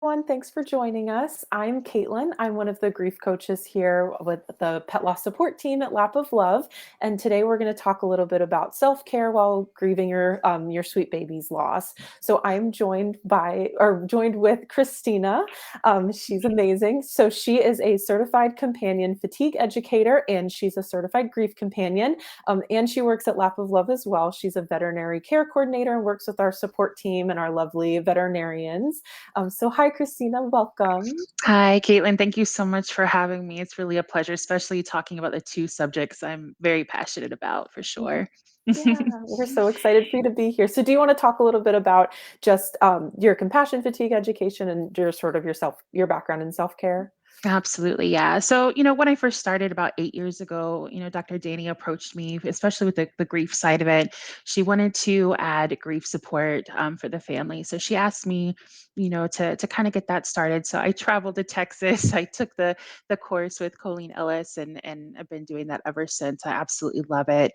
everyone. Thanks for joining us. I'm Caitlin. I'm one of the grief coaches here with the pet loss support team at Lap of Love. And today we're going to talk a little bit about self-care while grieving your sweet baby's loss. So I'm joined with Christina. She's amazing. So she is a certified companion fatigue educator and she's a certified grief companion. And she works at Lap of Love as well. She's a veterinary care coordinator and works with our support team and our lovely veterinarians. So hi, Christina, welcome. Hi, Caitlin. Thank you so much for having me. It's really a pleasure, especially talking about the two subjects I'm very passionate about for Mhm. sure. Yeah, we're so excited for you to be here. So do you want to talk a little bit about just your compassion fatigue education and your sort of your background in self-care? Absolutely, yeah. So, when I first started about 8 years ago, Dr. Danny approached me, especially with the grief side of it. She wanted to add grief support for the family. So she asked me, to kind of get that started. So I traveled to Texas. I took the course with Colleen Ellis, and I've been doing that ever since. I absolutely love it.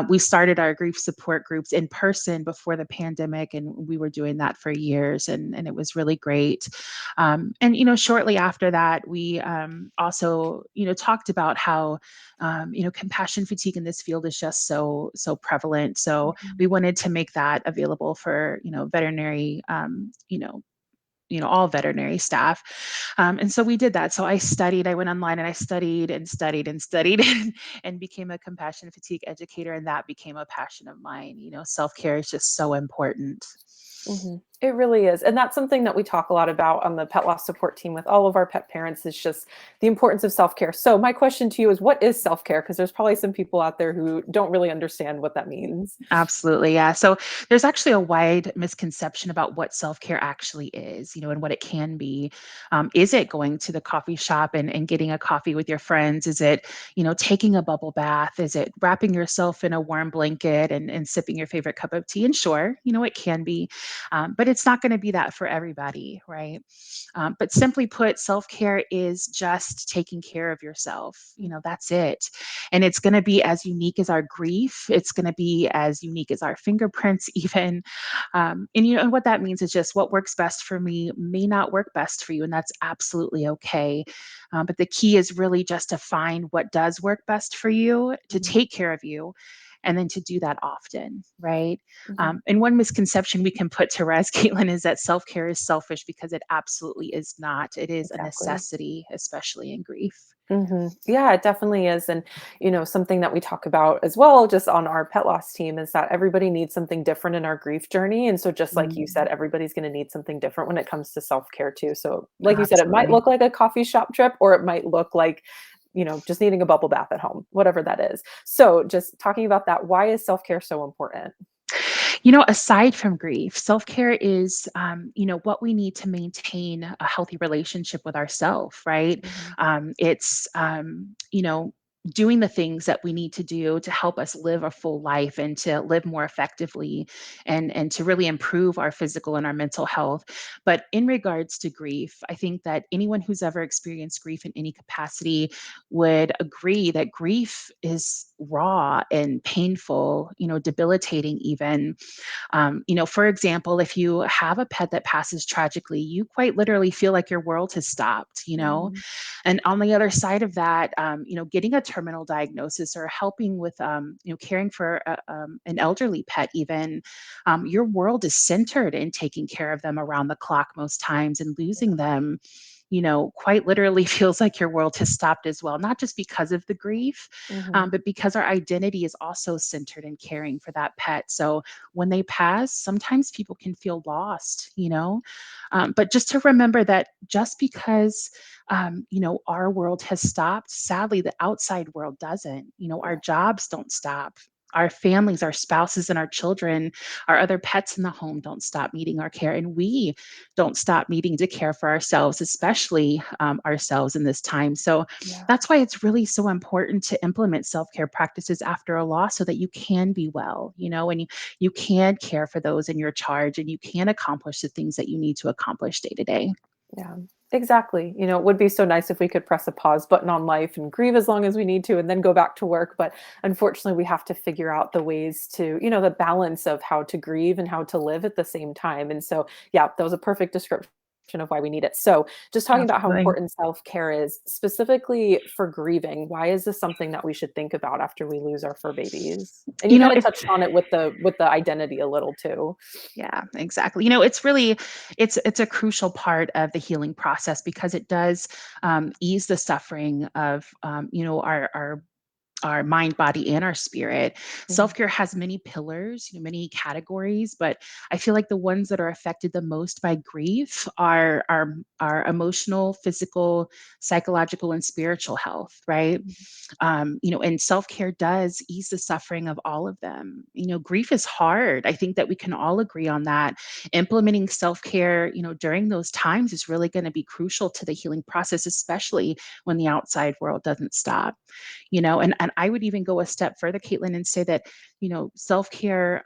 We started our grief support groups in person before the pandemic, and we were doing that for years, and it was really great. And shortly after that, we also talked about how compassion fatigue in this field is just so prevalent. So Mhm. we wanted to make that available for veterinary all veterinary staff. And so we did that. So I studied, I went online and I studied and studied and studied and became a compassion fatigue educator. And that became a passion of mine. Self care is just so important. Mhm. It really is. And that's something that we talk a lot about on the pet loss support team with all of our pet parents is just the importance of self-care. So my question to you is what is self-care? Because there's probably some people out there who don't really understand what that means. Absolutely. Yeah. So there's actually a wide misconception about what self care actually is, and what it can be. Is it going to the coffee shop and getting a coffee with your friends? Is it, taking a bubble bath? Is it wrapping yourself in a warm blanket and sipping your favorite cup of tea? And sure, it can be, but it's not going to be that for everybody, right? But simply put, self care is just taking care of yourself. That's it. And it's going to be as unique as our grief. It's going to be as unique as our fingerprints, even. And what that means is just what works best for me may not work best for you, and that's absolutely okay. But the key is really just to find what does work best for you, to Mhm. take care of you, and then to do that often, right? Mhm. And one misconception we can put to rest, Caitlin, is that self care is selfish because it absolutely is not. It is a Exactly. necessity, especially in grief. Yeah, it definitely is. And, something that we talk about as well, just on our pet loss team, is that everybody needs something different in our grief journey. And so, just like you said, Mm, everybody's going to need something different when it comes to self care, too. So, like you said, it might absolutely. look like a coffee shop trip, or it might look like, just needing a bubble bath at home, whatever that is. So, just talking about that, why is self care so important? Aside from grief, self care is, what we need to maintain a healthy relationship with ourselves, right? Mhm. It's doing the things that we need to do to help us live a full life and to live more effectively and to really improve our physical and our mental health. But in regards to grief, I think that anyone who's ever experienced grief in any capacity would agree that grief is raw and painful, debilitating even. For example, if you have a pet that passes tragically, you quite literally feel like your world has stopped. Mhm. And on the other side of that, getting a terminal diagnosis or helping with, caring for an elderly pet, even, your world is centered in taking care of them around the clock most times, and losing them, quite literally feels like your world has stopped as well, not just because of the grief, Mhm. but because our identity is also centered in caring for that pet. So when they pass, sometimes people can feel lost. But just to remember that just because, our world has stopped, sadly, the outside world doesn't. Our Yeah. jobs don't stop. Our families, our spouses, and our children, our other pets in the home don't stop needing our care. And we don't stop needing to care for ourselves, especially ourselves in this time. So Yeah. that's why it's really so important to implement self care practices after a loss so that you can be well, and you can care for those in your charge and you can accomplish the things that you need to accomplish day to day. Yeah, exactly. It would be so nice if we could press a pause button on life and grieve as long as we need to and then go back to work. But unfortunately, we have to figure out the ways to, the balance of how to grieve and how to live at the same time. And so, yeah, that was a perfect description of why we need it. So, just talking about how Absolutely. important self-care is, specifically for grieving, why is this something that we should think about after we lose our fur babies? And you You know, kind of if touched on it with the identity a little too. Yeah, exactly. It's really it's a crucial part of the healing process because it does ease the suffering of our mind, body, and our spirit. Mhm, Self care has many pillars, many categories, but I feel like the ones that are affected the most by grief are our emotional, physical, psychological, and spiritual health, right? mhm, And self care does ease the suffering of all of them. Grief is hard. I think that we can all agree on that. Implementing self care, during those times is really going to be crucial to the healing process, especially when the outside world doesn't stop. And I would even go a step further, Caitlin, and say that self-care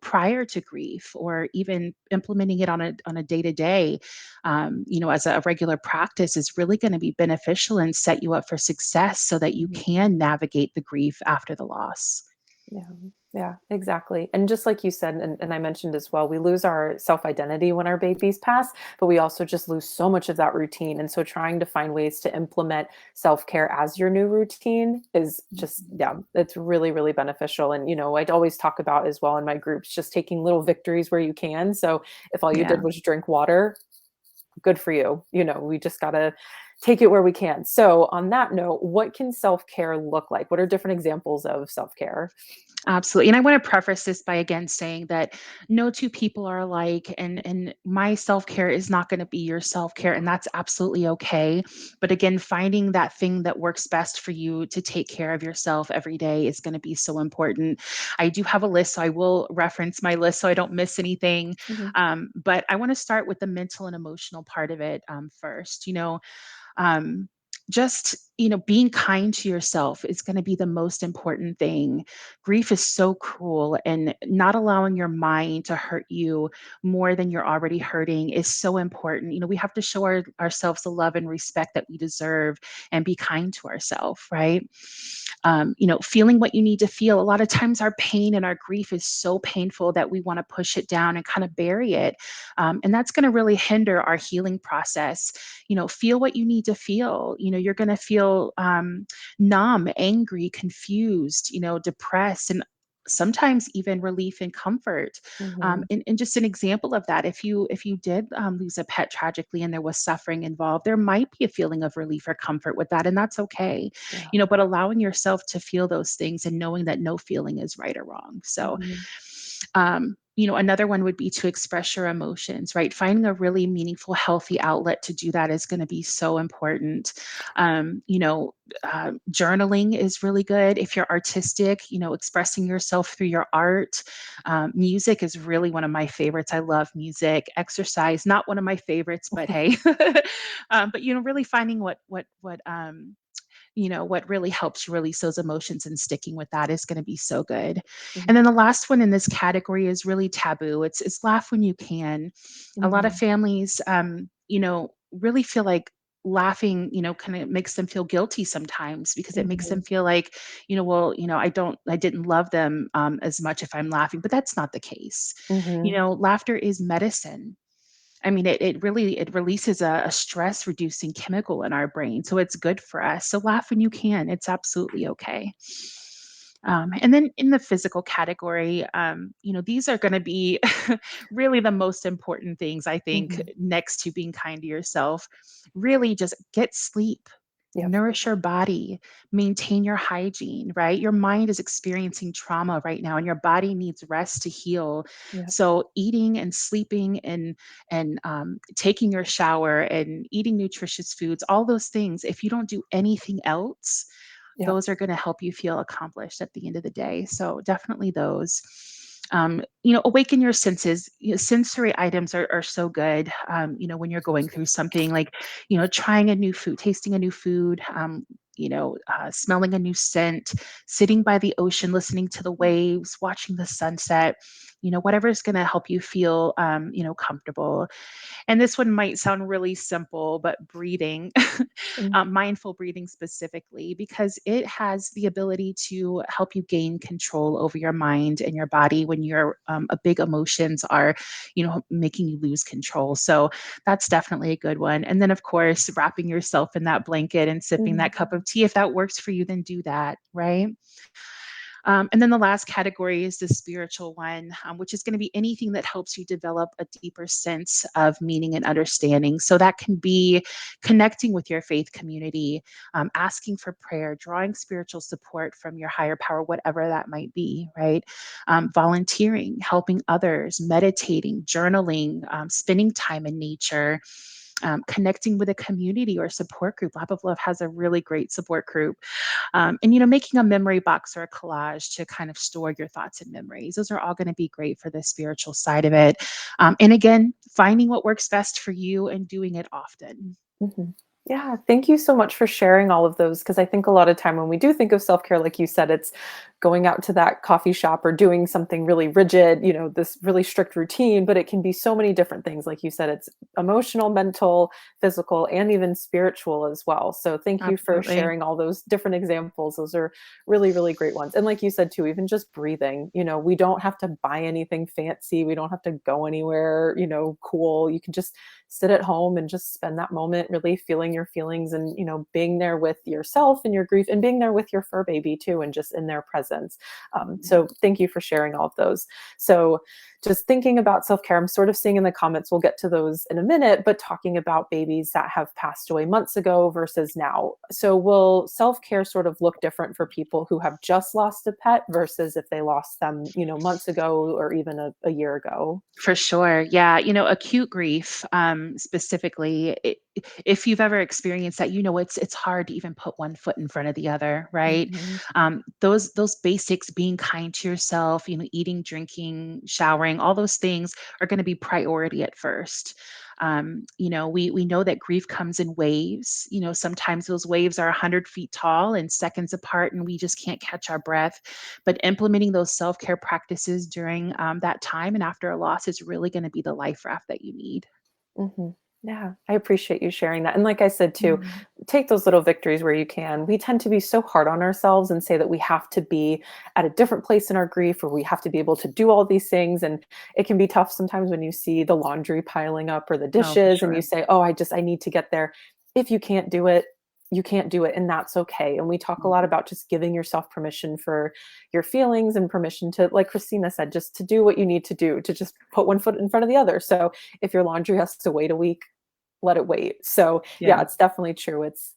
prior to grief, or even implementing it on a day-to-day, as a regular practice, is really going to be beneficial and set you up for success so that you mhm. can navigate the grief after the loss. Yeah, yeah, exactly. And just like you said, and I mentioned as well, we lose our self-identity when our babies pass, but we also just lose so much of that routine. And so trying to find ways to implement self-care as your new routine is just, yeah, it's really, really beneficial. And, I'd always talk about as well in my groups, just taking little victories where you can. So if all you did Yeah. was drink water, good for you. We just got to take it where we can. So on that note, what can self-care look like? What are different examples of self-care? Absolutely. And I want to preface this by again saying that no two people are alike, and my self-care is not going to be your self-care, and that's absolutely okay. But again, finding that thing that works best for you to take care of yourself every day is going to be so important. I do have a list, so I will reference my list so I don't miss anything. Mhm, But I want to start with the mental and emotional part of it first. Um, just being kind to yourself is going to be the most important thing. Grief is so cruel, and not allowing your mind to hurt you more than you're already hurting is so important. We have to show ourselves the love and respect that we deserve, and be kind to ourselves, right? Feeling what you need to feel. A lot of times our pain and our grief is so painful that we want to push it down and kind of bury it, and that's going to really hinder our healing process. Feel what you need to feel. You're going to feel numb, angry, confused, depressed, and sometimes even relief and comfort. mhm. And just an example of that, if you did lose a pet tragically and there was suffering involved, there might be a feeling of relief or comfort with that, and that's okay. Yeah. But allowing yourself to feel those things and knowing that no feeling is right or wrong. So Mhm, another one would be to express your emotions, right? Finding a really meaningful, healthy outlet to do that is going to be so important. Journaling is really good. If you're artistic, expressing yourself through your art. Music is really one of my favorites. I love music. Exercise, not one of my favorites, but hey. But really finding what really helps you release those emotions and sticking with that is going to be so good. And mhm, then the last one in this category is really taboo. It's laugh when you can. A lot of mhm, families, really feel like laughing, kind of makes them feel guilty sometimes, because it makes them mhm, feel like, well, I didn't love them as much if I'm laughing, but that's not the case. mhm, Laughter is medicine. I mean, it releases a stress reducing chemical in our brain, so it's good for us. So laugh when you can. It's absolutely okay. And then in the physical category, these are going to be really the most important things, I think, mhm. next to being kind to yourself. Really just get sleep, Yep, nourish your body, maintain your hygiene, right? Your mind is experiencing trauma right now, and your body needs rest to heal. yep, So eating and sleeping and taking your shower and eating nutritious foods, all those things, if you don't do anything else, yep. those are going to help you feel accomplished at the end of the day. So definitely those. Awaken your senses. Sensory items are so good. When you're going through something like, trying a new food, tasting a new food, smelling a new scent, sitting by the ocean, listening to the waves, watching the sunset. whatever is going to help you feel, comfortable. And this one might sound really simple, but breathing, Mm, mindful breathing specifically, because it has the ability to help you gain control over your mind and your body when your big emotions are, making you lose control. So that's definitely a good one. And then, of course, wrapping yourself in that blanket and sipping mhm, that cup of tea. If that works for you, then do that, right? And then the last category is the spiritual one, which is going to be anything that helps you develop a deeper sense of meaning and understanding. So that can be connecting with your faith community, asking for prayer, drawing spiritual support from your higher power, whatever that might be, right? Volunteering, helping others, meditating, journaling, spending time in nature. Connecting with a community or support group. Lap of Love has a really great support group, and making a memory box or a collage to kind of store your thoughts and memories. Those are all going to be great for the spiritual side of it. And again, finding what works best for you and doing it often. mhm. Yeah, thank you so much for sharing all of those because I think a lot of time when we do think of self-care, like you said, it's going out to that coffee shop or doing something really rigid, this really strict routine, but it can be so many different things. Like you said, it's emotional, mental, physical, and even spiritual as well. So thank you for Absolutely. sharing all those different examples. Those are really, really great ones. And like you said too, even just breathing, we don't have to buy anything fancy. We don't have to go anywhere, cool. You can just sit at home and just spend that moment really feeling your feelings and being there with yourself and your grief and being there with your fur baby too and just in their presence. So thank you for sharing all of those. So just thinking about self-care, I'm sort of seeing in the comments, we'll get to those in a minute, but talking about babies that have passed away months ago versus now. So will self-care sort of look different for people who have just lost a pet versus if they lost them, months ago or even a year ago? For sure. Yeah. Acute grief, specifically, if you've ever experienced that, it's hard to even put one foot in front of the other, right? Mhm, Those basics, being kind to yourself, eating, drinking, showering, all those things are going to be priority at first. We know that grief comes in waves. Sometimes those waves are 100 feet tall and seconds apart, and we just can't catch our breath. But implementing those self care practices during that time and after a loss is really going to be the life raft that you need. mhm. Yeah, I appreciate you sharing that. And like I said too, Mhm. take those little victories where you can. We tend to be so hard on ourselves and say that we have to be at a different place in our grief or we have to be able to do all these things. And it can be tough sometimes when you see the laundry piling up or the Oh, for dishes and you sure. say, "Oh, I need to get there." If you can't do it, you can't do it, and that's okay. And we talk a lot Mhm. about just giving yourself permission for your feelings and permission to, like Christina said, just to do what you need to do, to just put one foot in front of the other. So if your laundry has to wait a week, let it wait. So, yeah, Yeah. it's definitely true. It's,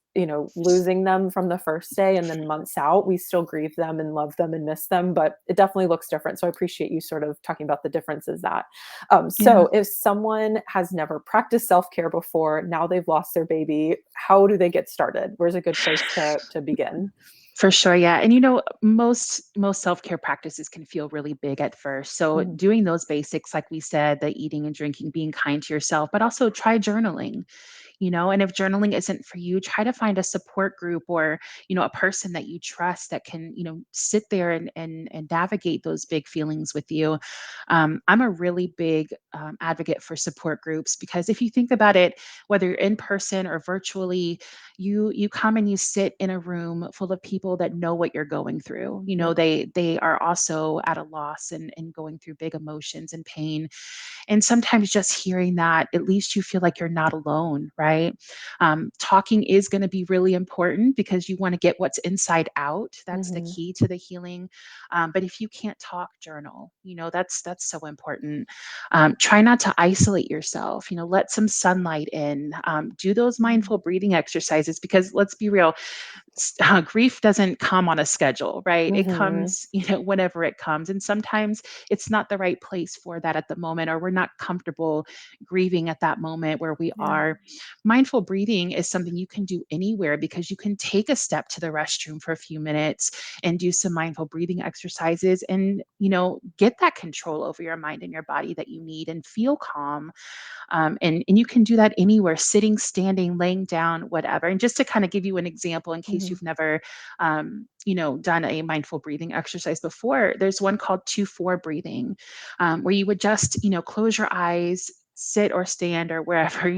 losing them from the first day and then months out, we still grieve them and love them and miss them, but it definitely looks different. So I appreciate you sort of talking about the differences that. Yeah. So if someone has never practiced self-care before, now they've lost their baby, how do they get started? Where's a good place to begin? For sure, yeah. And most self-care practices can feel really big at first. So Mhm, doing those basics, like we said, the eating and drinking, being kind to yourself, but also try journaling. And if journaling isn't for you, try to find a support group or a person that you trust that can sit there and navigate those big feelings with you. I'm a really big advocate for support groups, because if you think about it, whether you're in person or virtually, you come and you sit in a room full of people that know what you're going through. mhm, They are also at a loss and going through big emotions and pain. And sometimes just hearing that, at least you feel like you're not alone, right? Talking is going to be really important because you want to get what's inside out. That's the mhm, key to the healing. But if you can't talk, journal. That's so important. Try not to isolate yourself. Let some sunlight in. Do those mhm, mindful breathing exercises, because let's be real, grief doesn't come on a schedule, right? It mhm. comes, whenever it comes. And sometimes it's not the right place for that at the moment, or we're not comfortable grieving at that moment where we Yeah. are. Mindful breathing is something you can do anywhere, because you can take a step to the restroom for a few minutes and do some mindful breathing exercises and, get that control over your mind and your body that you need and feel calm. And you can do that anywhere, sitting, standing, laying down, whatever. And And just to kind of give you an example, in case Mhm. you've never, done a mindful breathing exercise before, there's one called 2-4 breathing, where you would just, close your eyes, sit or stand or wherever,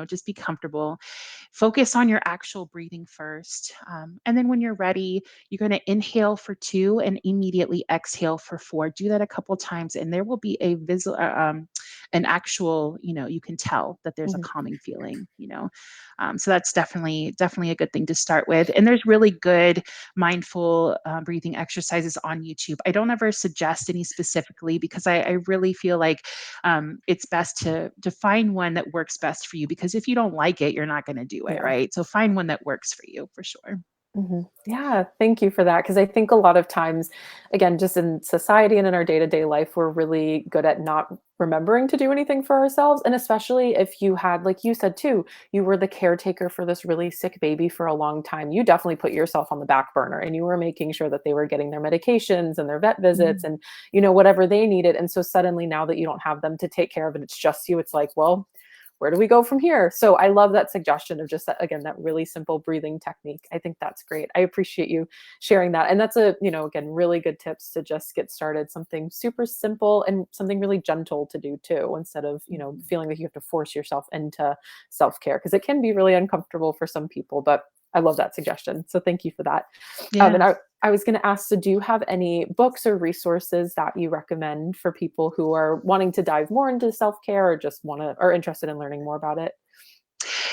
just be comfortable. Focus on your actual breathing first. And then when you're ready, you're going to inhale for 2 and immediately exhale for 4. Do that a couple times, and there will be an actual, you can tell that there's a Mhm. calming feeling. So that's definitely a good thing to start with. And there's really good mindful breathing exercises on YouTube. I don't ever suggest any specifically because I really feel like it's best to find one that works best for you, because if you don't like it, you're not going to do it, Yeah. right? So find one that works for you for sure. Yeah, thank you for that. Because I think a lot of times, again, just in society and in our day-to-day life, we're really good at not remembering to do anything for ourselves. And especially if you had, like you said too, you were the caretaker for this really sick baby for a long time. You definitely put yourself on the back burner and you were making sure that they were getting their medications and their vet visits Mhm. and, whatever they needed. And so suddenly now that you don't have them to take care of and it's just you, it's like, well, where do we go from here? So I love that suggestion of just that, again, that really simple breathing technique. I think that's great. I appreciate you sharing that. And that's again, really good tips to just get started. Something super simple and something really gentle to do too, instead of, Mhm. feeling like you have to force yourself into self-care because it can be really uncomfortable for some people, but I love that suggestion. So thank you for that. And Yeah. I was going to ask, so do you have any books or resources that you recommend for people who are wanting to dive more into self-care or just want to, or interested in learning more about it?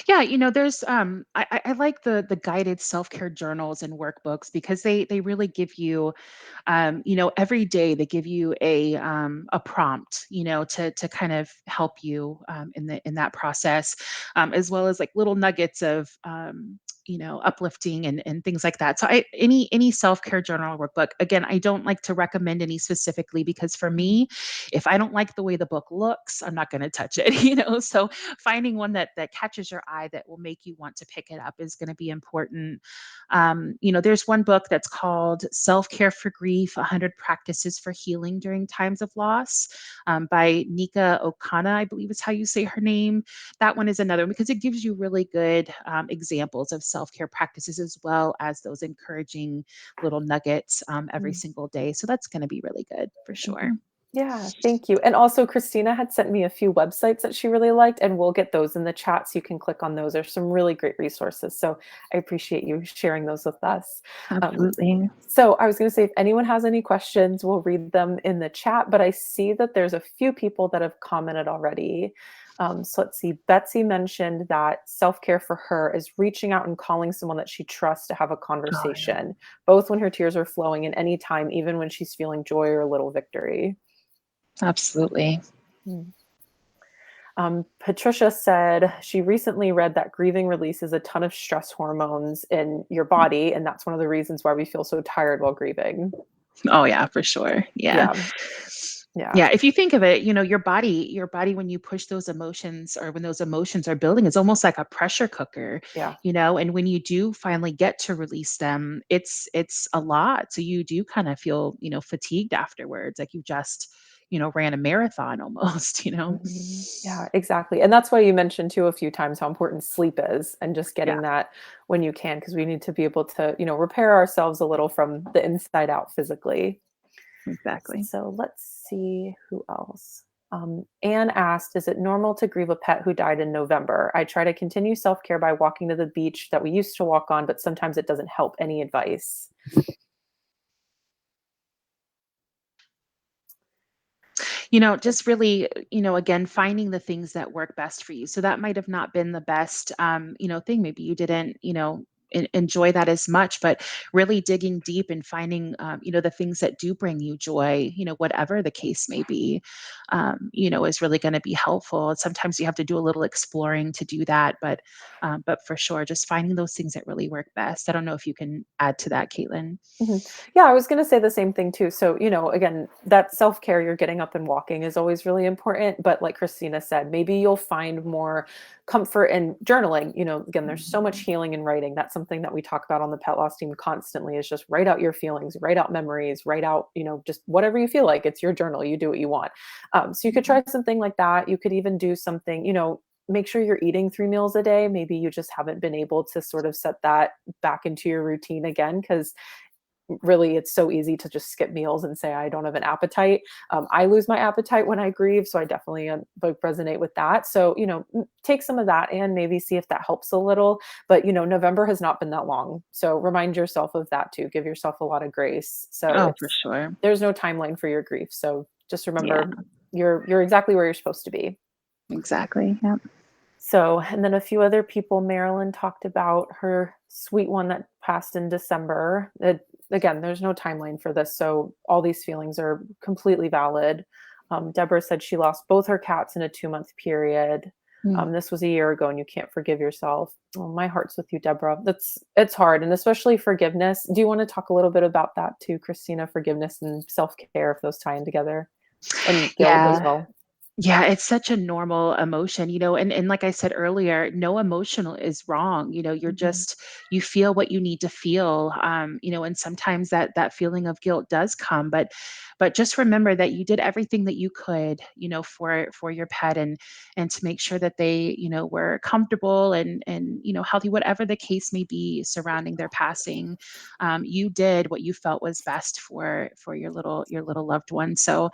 Yeah, there's I like the guided self-care journals and workbooks because they really give you, every day they give you a prompt, to kind of help you in that process, as well as like little nuggets of uplifting and things like that. So any self-care journal or workbook, again, I don't like to recommend any specifically because for Mhm. me, if I don't like the way the book looks, I'm not going to touch it. So finding one that catches your eye that will make you want to pick it up is going to be important. There's one book that's called Self Care for Grief: 100 Practices for Healing During Times of Loss, by Nika Okana, I believe is how you say her name. That one is another one because it gives you really good examples of self care practices as well as those encouraging little nuggets every Mm. single day. So that's going to be really good for sure. Mhm. Yeah, thank you. And also, Christina had sent me a few websites that she really liked, and we'll get those in the chat so you can click on those. There's some really great resources. So I appreciate you sharing those with us. Um, Absolutely. so I was going to say, if anyone has any questions, we'll read them in the chat. But I see that there's a few people that have commented already. So let's see. Betsy mentioned that self care for her is reaching out and calling someone that she trusts to have a Oh, yeah. conversation, both when her tears are flowing and anytime, even when she's feeling joy or a little victory. Absolutely. Mm. Patricia said she recently read that grieving releases a ton of stress hormones in your body, and that's one of the reasons why we feel so tired while grieving. Oh, yeah, for sure. Yeah. Yeah, yeah, Yeah, if you think of it, your body when you push those emotions or when those emotions are building, it's almost like a pressure cooker, yeah. and when you do finally get to release them, it's a lot. So you do kind of feel, fatigued afterwards, like you just, ran a marathon almost. Mhm. Yeah, exactly. And that's why you mentioned too a few times how important sleep is and just Yeah, getting that when you can, because we need to be able to, repair ourselves a little from the inside out physically. exactly. So let's see who else. Anne asked, is it normal to grieve a pet who died in November? I try to continue self care by walking to the beach that we used to walk on, but sometimes it doesn't help. Any advice? Just really, again, finding the things that work best for you. So that might have not been the best, thing. Maybe you didn't, enjoy that as much, but really digging deep and finding, the things that do bring you joy, whatever the case may be, is really going to be helpful. Sometimes you have to do a little exploring to do that, but for sure, just finding those things that really work best. I don't know if you can add to that, Caitlin. Mhm. Yeah, I was gonna say the same thing too. So, again, that self-care, you're getting up and walking is always really important. But like Christina said, maybe you'll find more comfort in journaling. Again, there's so much Mhm. healing in writing. That's something that we talk about on the pet loss team constantly is just write out your feelings, write out memories, write out, just whatever you feel like. It's your journal. You do what you want. So you could Mhm. try something like that. You could even do something, make sure you're eating 3 meals a day. Maybe you just haven't been able to sort of set that back into your routine again, because really it's so easy to just skip meals and say I don't have an appetite. I lose my appetite when I grieve, so I definitely like resonate with that. So take some of that and maybe see if that helps a little. But November has not been that long, so remind yourself of that too. Give yourself a lot of grace. So Oh, for it's sure. there's no timeline for your grief. So just Yeah, remember you're exactly where you're supposed to be. exactly. Yeah. So, and then a few other people, Marilyn talked about her sweet one that passed in December. Again, there's no timeline for this. So, all these feelings are completely valid. Deborah said she lost both her cats in a 2-month period. Mm. This was a year ago, and you can't forgive yourself. Oh, my heart's with you, Deborah. It's hard, and especially forgiveness. Do you want to talk a little bit about that too, Christina? Forgiveness and self care, if those tie in together, and guilt as Yeah. well. Yeah, it's such a normal emotion, and like I said earlier, no emotional is wrong. You're Mhm. just you feel what you need to feel. And sometimes that feeling of guilt does come, but just remember that you did everything that you could, for your pet and to make sure that they, were comfortable and healthy, whatever the case may be surrounding their passing. You did what you felt was best for your little loved one. So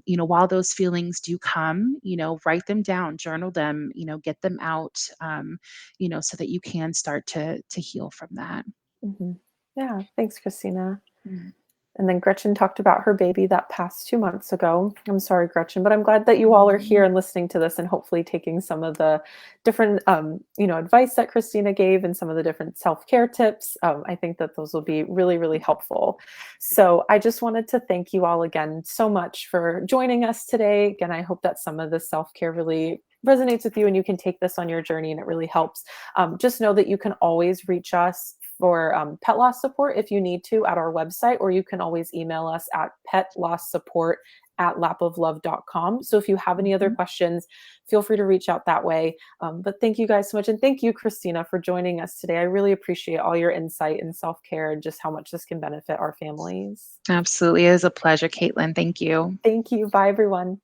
while those feelings do come, write them down, journal them, get them out, so that you can start to heal from that. Mhm. Yeah, thanks, Christina. Mm. And then Gretchen talked about her baby that passed 2 months ago. I'm sorry, Gretchen, but I'm glad that you all are here Mm. and listening to this and hopefully taking some of the different, advice that Christina gave and some of the different self-care tips. I think that those will be really, really helpful. So I just wanted to thank you all again so much for joining us today. Again, I hope that some of the self-care really resonates with you and you can take this on your journey and it really helps. Just know that you can always reach us for pet loss support if you need to at our website, or you can always email us at petlosssupport@lapoflove.com. So if you have any other Mhm. questions, feel free to reach out that way. But thank you guys so much. And thank you, Christina, for joining us today. I really appreciate all your insight and self care and just how much this can benefit our families. Absolutely. It was a pleasure, Caitlin. Thank you. Thank you. Bye, everyone.